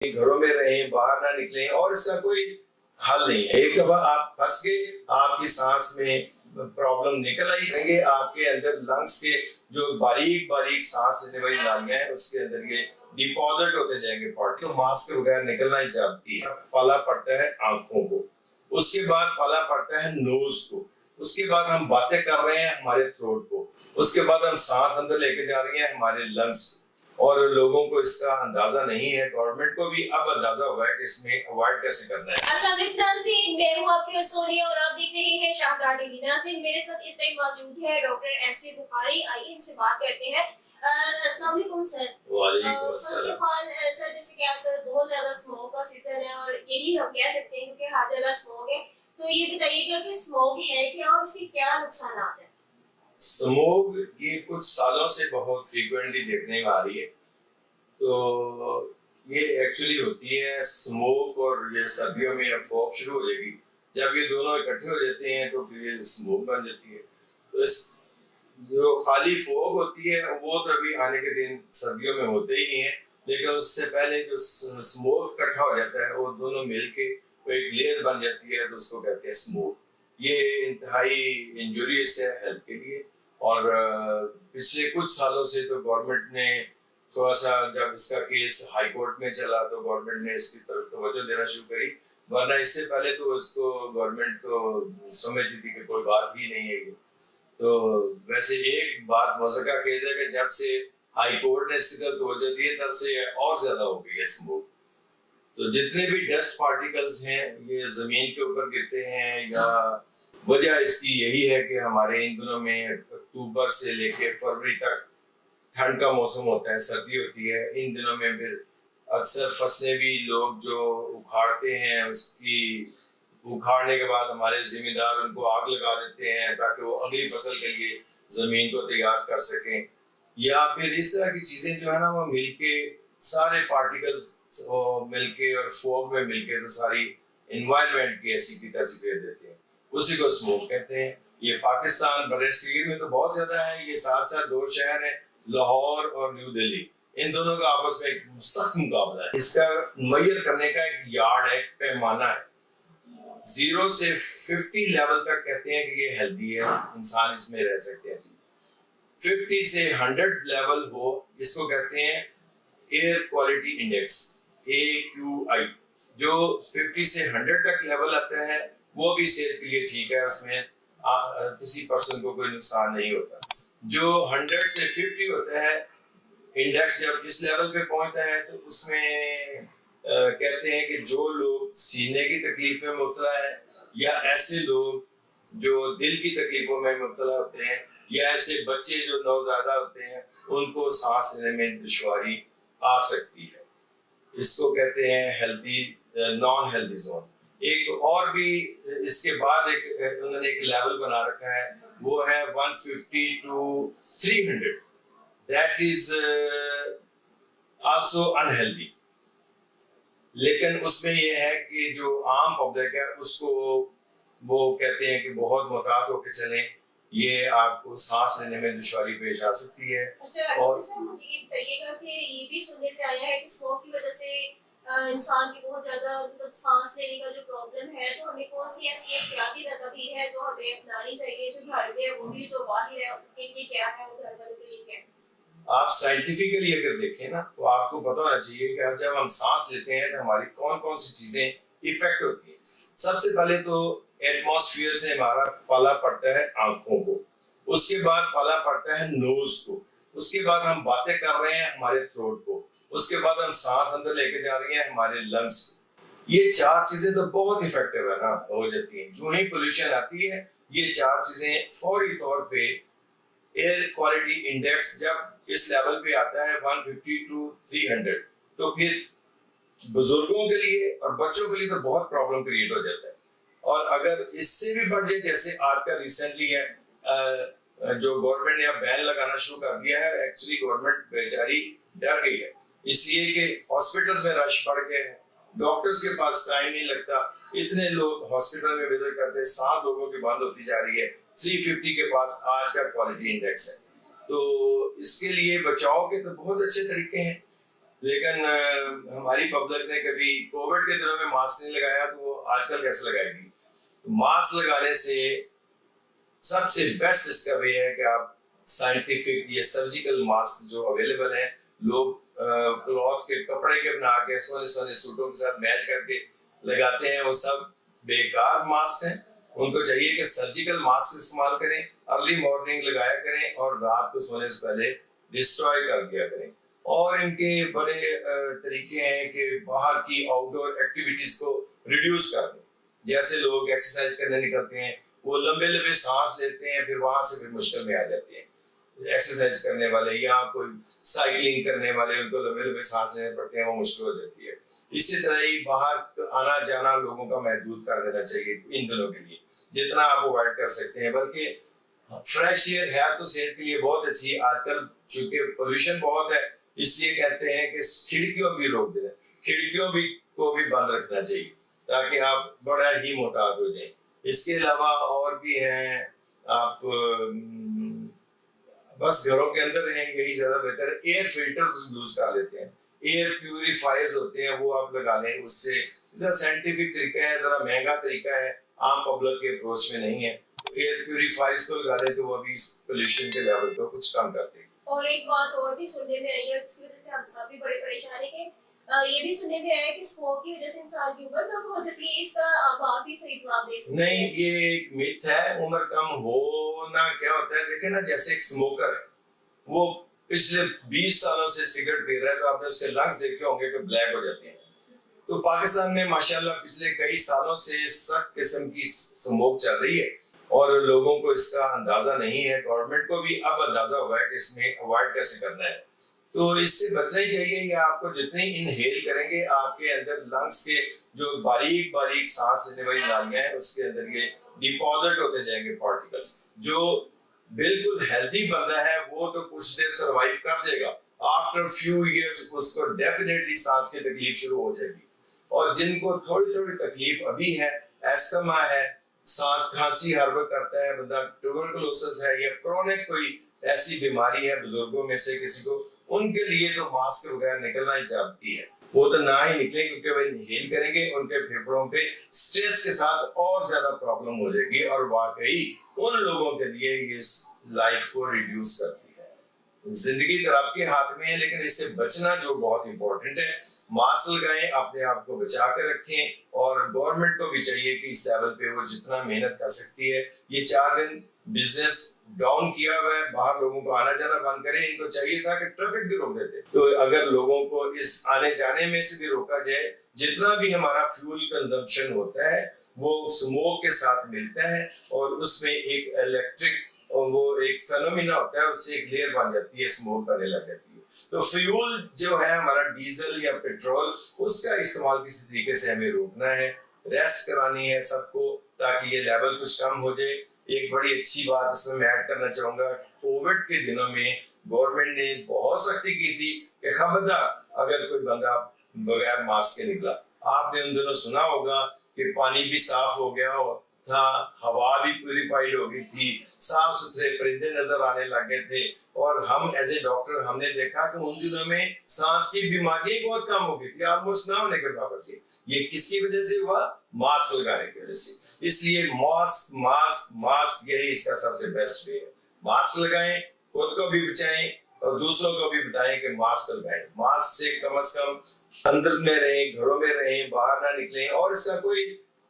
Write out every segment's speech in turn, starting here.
घरों में रहें, बाहर ना निकलें, और इसका कोई हल नहीं है। एक दफा आप फंस गए, आपकी सांस में प्रॉब्लम निकल आई रहेंगे, आपके अंदर लंग्स के जो बारीक बारीक सांस लेने वाली नालियां हैं उसके अंदर ये डिपॉजिट होते जाएंगे पॉट। तो मास्क के बगैर निकलना ही ज्यादती है। पाला पड़ता है आंखों को, उसके बाद पाला पड़ता है नोज को, उसके बाद हम बातें कर रहे हैं हमारे थ्रोट को, उसके बाद हम सांस अंदर लेके जा रही हैं हमारे लंग्स को। और लोगों को इसका अंदाजा नहीं है, गवर्नमेंट को भी अब अंदाजा हुआ है कि इसमें अवॉइड कैसे करना है। अस्सलाम वालेकुम नाज़रीन, मैं हूं आपकी सोनिया और आप देख रहे हैं शाहकार टीवी। नाज़रीन, मेरे साथ इस टाइम मौजूद है डॉक्टर एस.ए. बुखारी। आइए इनसे बात करते हैं। अस्सलाम वालेकुम सर। वालेकुम फर्स्ट अस्सलाम। ऑफ ऑल सर, जैसे कि आजकल बहुत ज्यादा स्मोक का सीजन है और यही हम कह सकते हैं क्योंकि हर जगह स्मोक है, तो ये बताइएगा कि स्मोक है क्या और इसके क्या नुकसान है। स्मोक ये कुछ सालों से बहुत फ्रीक्वेंटली देखने में आ रही है। तो ये एक्चुअली होती है स्मोक, और ये सर्दियों में अब फॉग शुरू हो जाएगी। जब ये दोनों इकट्ठे हो जाते हैं तो फिर ये स्मोक बन जाती है। तो इस जो खाली फॉग होती है वो तो अभी आने के दिन सर्दियों में होते ही हैं, लेकिन उससे पहले जो स्मोक इकट्ठा हो जाता है वो दोनों मिलके वो एक लेयर बन जाती है, तो उसको कहते हैं स्मोक। ये इंतहाई इंजुरियस है हेल्थ के लिए। और पिछले कुछ सालों से तो गवर्नमेंट ने थोड़ा सा, जब इसका केस हाई कोर्ट में चला तो गवर्नमेंट ने इसकी तरफ तवज्जो देना शुरू करी, वरना इससे पहले तो इसको गवर्नमेंट तो समझती थी कि कोई बात ही नहीं है ये। तो वैसे एक बात मज़े का केस है कि जब से हाई कोर्ट ने इसकी तरफ तवज्जो दी है तब से और ज्यादा हो गई है स्मोक। तो जितने भी डस्ट पार्टिकल्स हैं ये जमीन के ऊपर गिरते हैं, या वजह इसकी यही है कि हमारे इन दिनों में अक्टूबर से लेके फरवरी तक ठंड का मौसम होता है, सर्दी होती है। इन दिनों में फिर अक्सर फसलें भी लोग जो उखाड़ते हैं, उसकी उखाड़ने के बाद हमारे जिम्मेदार उनको आग लगा देते हैं ताकि वो अगली फसल के लिए जमीन को तैयार कर सकें। या फिर इस तरह की चीजें जो है ना वो मिलके सारे पार्टिकल्स मिलके और फॉग में मिलके तो सारी एनवायरनमेंट की ऐसी की तैसी फेर देते हैं, उसी को स्मोक कहते हैं। ये पाकिस्तान बरसीर में तो बहुत ज्यादा है। ये साथ साथ दो शहर हैं, लाहौर और न्यू दिल्ली, इन दोनों का आपस में एक सख्त मुकाबला है। इसका मेजर करने का एक यार्ड है, एक पैमाना है। 0 से 50 लेवल तक कहते हैं कि ये हेल्दी है, इंसान इसमें रह सकते हैं। 50 से 100 लेवल हो, इसको कहते हैं एयर क्वालिटी इंडेक्स, AQI। जो 50 से 100 तक लेवल आता है वो भी सेहत के लिए ठीक है, उसमें किसी पर्सन को कोई नुकसान नहीं होता। जो 100 से 50 होता है इंडेक्स, जब इस लेवल पे पहुंचता है तो उसमें कहते हैं कि जो लोग सीने की तकलीफ में मुब्तला है, या ऐसे लोग जो दिल की तकलीफों में मुब्तला होते हैं, या ऐसे बच्चे जो नौज़ायदा होते हैं, उनको सांस लेने में दुश्वारी आ सकती है। इसको कहते हैं हेल्दी नॉन हेल्दी जोन। एक और भी इसके बाद एक उन्होंने एक लेवल बना रखा है, वो है 150 to 300। That is also unhealthy. लेकिन उसमें ये है कि जो आम पब्लिक है उसको वो कहते हैं कि बहुत मुताबिक होकर चलें, ये आपको सांस लेने में दुश्वारी पेश आ सकती है। अच्छा, और मुझे ये बताइएगा कि ये भी सुनने में आया है कि स्मोक की वजह से इंसान की बहुत ज्यादा मतलब सांस लेने का जो प्रॉब्लम है, तो हमें कौन सी ऐसी एहतियाती तदबीर है जो हमें अपनानी चाहिए, जो घर में है वो भी, जो बाहर है उनके लिए क्या है, वो घर वालों के लिए क्या है। आप साइंटिफिकली अगर देखें ना तो आपको पता होना चाहिए कि जब हम सांस लेते हैं तो हमारी कौन कौन सी चीजें इफेक्ट होती हैं। सबसे पहले तो एटमॉस्फेयर से हमारा पाला पड़ता है आंखों को, उसके बाद पाला पड़ता है नोज को, उसके बाद हम बातें कर रहे हैं हमारे थ्रोट को, उसके बाद हम सांस अंदर लेके जा रही हैं हमारे लंग्स को। ये चार चीजें तो बहुत इफेक्टिव है ना हो जाती हैं। जो ही पोल्यूशन आती है ये चार चीजें फौरी तौर पे, एयर क्वालिटी इंडेक्स जब इस लेवल पे आता है 150 to 300, तो फिर बुजुर्गों के लिए और बच्चों के लिए तो बहुत प्रॉब्लम क्रिएट हो जाता है। और अगर इससे भी बढ़ जाए, जैसे आज का रिसेंटली है जो गवर्नमेंट ने अब बैन लगाना शुरू कर दिया है, एक्चुअली गवर्नमेंट बेचारी डर गई है, इसलिए कि हॉस्पिटल्स में रश बढ़ गए हैं, डॉक्टर्स के पास टाइम नहीं लगता, इतने लोग हॉस्पिटल में विजिट करते हैं, सांस लोगों की बंद होती जा रही है। 350 के पास आज का क्वालिटी इंडेक्स है। तो इसके लिए बचाव के तो बहुत अच्छे तरीके हैं। लेकिन हमारी पब्लिक ने कभी कोविड के दिनों में मास्क नहीं लगाया, तो वो आजकल कैसे लगाएगी? मास्क लगाने से सबसे बेस्ट इसका वे है कि आप साइंटिफिक ये सर्जिकल मास्क जो अवेलेबल है, लोग क्लॉथ के कपड़े के बना के सोने सोने सूटों के साथ मैच करके लगाते हैं, वो सब बेकार मास्क हैं। उनको चाहिए कि सर्जिकल मास्क इस्तेमाल करें, अर्ली मॉर्निंग लगाया करें और रात को सोने से पहले डिस्ट्रॉय कर दिया करें। और इनके बड़े तरीके हैं कि बाहर की आउटडोर एक्टिविटीज को रिड्यूस कर दें। जैसे लोग एक्सरसाइज करने निकलते हैं, वो लंबे लंबे सांस लेते हैं, फिर वहां से फिर मुश्किल में आ जाते हैं। एक्सरसाइज करने वाले या कोई साइकिलिंग करने वाले, उनको लंबे लंबे सांस लेने पड़ते हैं, वो मुश्किल हो जाती है। इसी तरह ही बाहर आना जाना लोगों का महदूद कर देना चाहिए इन दिनों के लिए, जितना आप अवॉइड कर सकते हैं। बल्कि फ्रेश एयर है तो सेहत के लिए बहुत अच्छी है। आजकल चूंकि पोल्यूशन बहुत है, इसलिए कहते हैं कि खिड़कियों भी रोक देना, खिड़कियों भी को भी बंद रखना चाहिए ताकि आप बड़ा ही मुताद हो जाए। इसके अलावा और भी हैं, आप बस घरों के अंदर रहें, यही ज्यादा बेहतर है। एयर फिल्टर्स यूज कर लेते हैं, एयर प्यूरिफायर्स होते हैं, वो आप लगा लें। उससे जरा साइंटिफिक तरीका है, जरा महंगा तरीका है, आम पब्लिक के अप्रोच में नहीं है। एयर प्यूरिफायर्स को लगा लें तो वो अभी पोल्यूशन के लेवल को कुछ कम करते हैं। और एक बात और भी सुनने में आई है, जिसकी वजह से हम सब भी बड़े परेशान है कि ये भी सुनने में आया है कि स्मोक की वजह से इंसान की उम्र कम हो जाती है। इसका आप ही सही जवाब दे सकते हैं। नहीं, ये एक मिथ है। उम्र कम होना क्या होता है, देखे ना, जैसे एक स्मोकर है, वो पिछले 20 सालों से सिगरेट पी रहा है, तो आपने उसके लंग्स देखे होंगे कि ब्लैक हो जाते हैं। तो पाकिस्तान में माशाल्लाह पिछले कई सालों से सख्त किस्म की स्मोक चल रही है और लोगों को इसका अंदाजा नहीं है। गवर्नमेंट को भी अब अंदाजा हुआ है कि इसमें अवॉइड कैसे करना है, तो इससे बचना ही चाहिए। या आपको जितने इनहेल करेंगे, आपके अंदर लंग्स के जो बारीक बारीक सांस लेने वाली नालियां हैं, उसके अंदर ये डिपॉजिट होते जाएंगे पार्टिकल्स। जो बिल्कुल हेल्दी बंदा है वो तो कुछ देर सरवाइव कर जाएगा, आफ्टर फ्यू इयर्स उसको डेफिनेटली सांस की तकलीफ शुरू हो जाएगी। और जिनको थोड़ी थोड़ी तकलीफ अभी है, एस्थमा है, सांस खांसी हर वक्त करता है बंदा, ट्यूबरकुलोसिस है या क्रोनिक कोई ऐसी बीमारी है बुजुर्गों में से किसी को, उनके लिए तो मास्क वगैरह निकलना ही ज्यादती है। वो तो ना ही निकले, क्योंकि वो इनहेल करेंगे, उनके फेफड़ों पे स्ट्रेस के साथ और ज्यादा प्रॉब्लम हो जाएगी और वाकई उन लोगों के लिए ये लाइफ को रिड्यूस करती है। जिंदगी तो आपके हाथ में है, लेकिन इससे बचना जो बहुत इंपॉर्टेंट है। मास्क लगाएं, अपने आप को बचा कर रखें, और गवर्नमेंट को भी चाहिए कि इस लेवल पे वो जितना मेहनत कर सकती है। ये 4 दिन बिजनेस डाउन किया हुआ है, बाहर लोगों को आना जाना बंद करें। इनको चाहिए था कि ट्रैफिक भी रोक देते, तो अगर लोगों को इस आने जाने में से भी रोका जाए, जितना भी हमारा फ्यूल कंजम्पशन होता है वो स्मोक के साथ मिलता है और उसमें एक इलेक्ट्रिक वो एक फेनोमेना होता है, उससे एक लेयर बन जाती है, स्मोक बनने लग जाती है। तो फ्यूल जो है हमारा डीजल या पेट्रोल, उसका इस्तेमाल किसी तरीके से हमें रोकना है, रेस्ट करानी है सबको, ताकि ये लेवल कुछ कम हो जाए। एक बड़ी अच्छी बात इसमें मैं ऐड करना चाहूंगा, कोविड के दिनों में गवर्नमेंट ने बहुत सख्ती की थी कि खबरदार अगर कोई बंदा बगैर मास्क के निकला। आपने उन दिनों सुना होगा कि पानी भी साफ हो गया था, हवा भी प्यूरिफाइड हो गई थी, साफ सुथरे परिंदे नजर आने लगे थे, और हम एज ए डॉक्टर हमने देखा कि उन दिनों में सांस की बीमारियां बहुत कम हो गई थी, ऑलमोस्ट ना होने के बराबर थी। ये किसकी वजह से हुआ? मास्क लगाने की वजह से। इसलिए मास्क मास्क मास्क यही इसका सबसे बेस्ट वे है। मास्क लगाएं, खुद को भी बचाएं और दूसरों को भी बताएं कि मास्क लगाएं। मास्क से कम अंदर में रहें, घरों में रहें, बाहर ना निकलें, और इसका कोई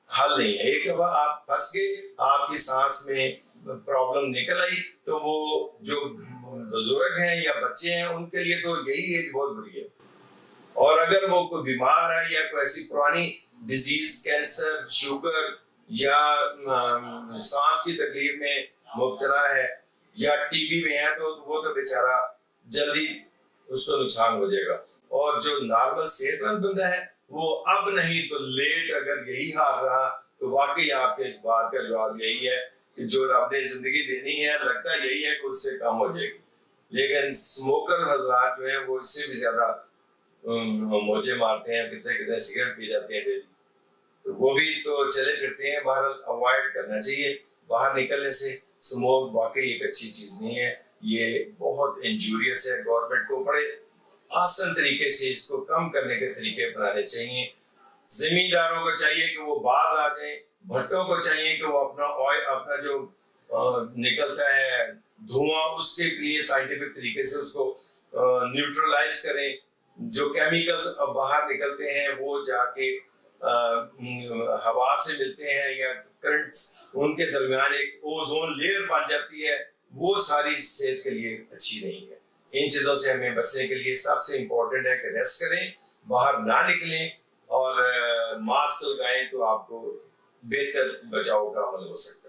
हल नहीं है। एक दफा आप फंस गए, आपकी सांस में प्रॉब्लम निकल आई, तो वो जो बुजुर्ग हैं या बच्चे हैं उनके लिए तो यही एज बहुत बुरी है। और अगर वो कोई बीमार है या कोई ऐसी पुरानी डिजीज, कैंसर, शुगर या सांस की तकलीफ में मुब्तला है या टीबी में है, तो वो तो बेचारा जल्दी उसको नुकसान हो जाएगा। और जो नॉर्मल सेहतमंद बंदा है वो अब नहीं तो लेट अगर यही हाल रहा, तो वाकई आपके इस बात का जवाब यही है कि जो आपने जिंदगी देनी है, लगता यही है कि उससे कम हो जाएगी। लेकिन स्मोकर हजरात जो है वो इससे भी ज्यादा मोजे मारते हैं, कितने कितने सिगरेट पी जाते हैं डेली, तो वो भी तो चले फिरते हैं। बाहर अवॉइड करना चाहिए। बाहर निकलने से स्मोक वाकई एक अच्छी चीज नहीं है, ये बहुत इंजूरियस है। गवर्नमेंट को बड़े आसान तरीके से इसको कम करने के तरीके अपनाने चाहिए। जमींदारों को चाहिए कि वो बाज आ जाएं, भट्टों को चाहिए कि वो अपना ऑयल, अपना जो निकलता है धुआं, उसके लिए साइंटिफिक तरीके से उसको न्यूट्रलाइज करें। जो केमिकल्स बाहर निकलते हैं वो जाके हवा से मिलते हैं या करंट, उनके दरमियान एक ओजोन लेयर बन जाती है, वो सारी सेहत के लिए अच्छी नहीं है। इन चीजों से हमें बचने के लिए सबसे इम्पोर्टेंट है कि रेस्ट करें, बाहर ना निकलें और मास्क लगाएं, तो आपको बेहतर बचाव का अमल हो सकता है।